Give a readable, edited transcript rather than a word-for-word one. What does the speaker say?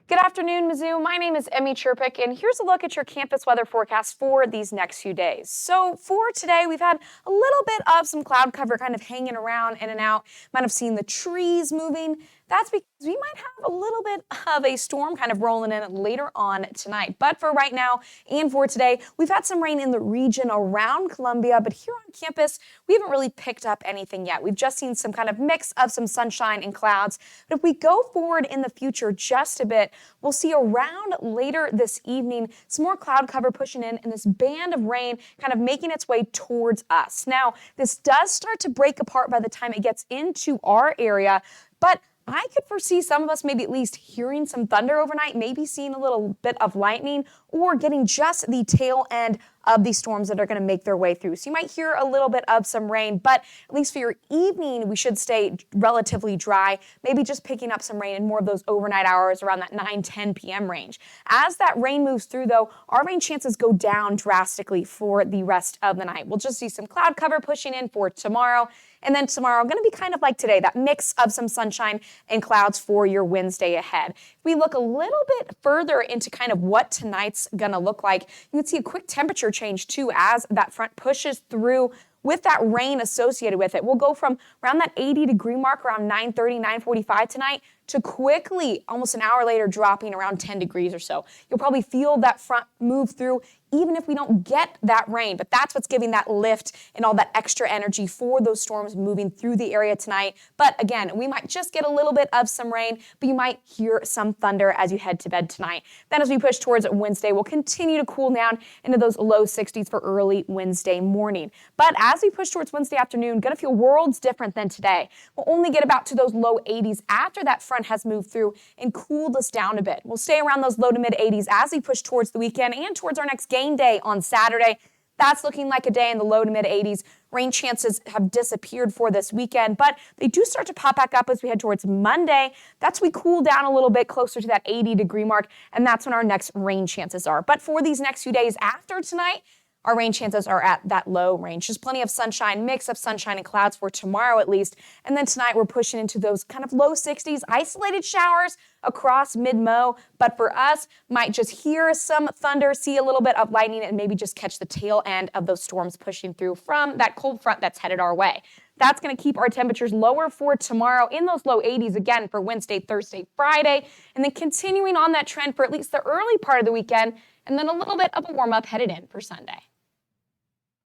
Good afternoon, Mizzou. My name is Emmy Chirpik, and here's a look at your campus weather forecast for these next few days. So for today, we've had a little bit of some cloud cover kind of hanging around in and out. Might have seen the trees moving. That's because we might have a little bit of a storm kind of rolling in later on tonight. But for right now and for today, we've had some rain in the region around Columbia, but here on campus, we haven't really picked up anything yet. We've just seen some kind of mix of some sunshine and clouds. But if we go forward in the future just a bit, we'll see around later this evening some more cloud cover pushing in and this band of rain kind of making its way towards us. Now, this does start to break apart by the time it gets into our area, but I could foresee some of us maybe at least hearing some thunder overnight, maybe seeing a little bit of lightning, or getting just the tail end of these storms that are going to make their way through. So you might hear a little bit of some rain, but at least for your evening, we should stay relatively dry, maybe just picking up some rain in more of those overnight hours around that 9-10 p.m. range. As that rain moves through, though, our rain chances go down drastically for the rest of the night. We'll just see some cloud cover pushing in for tomorrow. And then tomorrow, going to be kind of like today, that mix of some sunshine and clouds for your Wednesday ahead. If we look a little bit further into kind of what tonight's going to look like, you can see a quick temperature change too as that front pushes through with that rain associated with it. We'll go from around that 80-degree mark around 9:30, 9:45 tonight to quickly, almost an hour later, dropping around 10 degrees or so. You'll probably feel that front move through even if we don't get that rain, but that's what's giving that lift and all that extra energy for those storms moving through the area tonight. But again, we might just get a little bit of some rain, but you might hear some thunder as you head to bed tonight. Then as we push towards Wednesday, we'll continue to cool down into those low 60s for early Wednesday morning. But as we push towards Wednesday afternoon, going to feel worlds different than today. We'll only get about to those low 80s after that front has moved through and cooled us down a bit. We'll stay around those low to mid 80s as we push towards the weekend and towards our next game day on Saturday. That's looking like a day in the low to mid 80s. Rain chances have disappeared for this weekend, but they do start to pop back up as we head towards Monday. That's we cool down a little bit closer to that 80-degree mark, and that's when our next rain chances are. But for these next few days after tonight, our rain chances are at that low range. There's plenty of sunshine, mix of sunshine and clouds for tomorrow at least. And then tonight we're pushing into those kind of low 60s, isolated showers across mid-mo. But for us, might just hear some thunder, see a little bit of lightning, and maybe just catch the tail end of those storms pushing through from that cold front that's headed our way. That's going to keep our temperatures lower for tomorrow in those low 80s again for Wednesday, Thursday, Friday, and then continuing on that trend for at least the early part of the weekend, and then a little bit of a warm-up headed in for Sunday.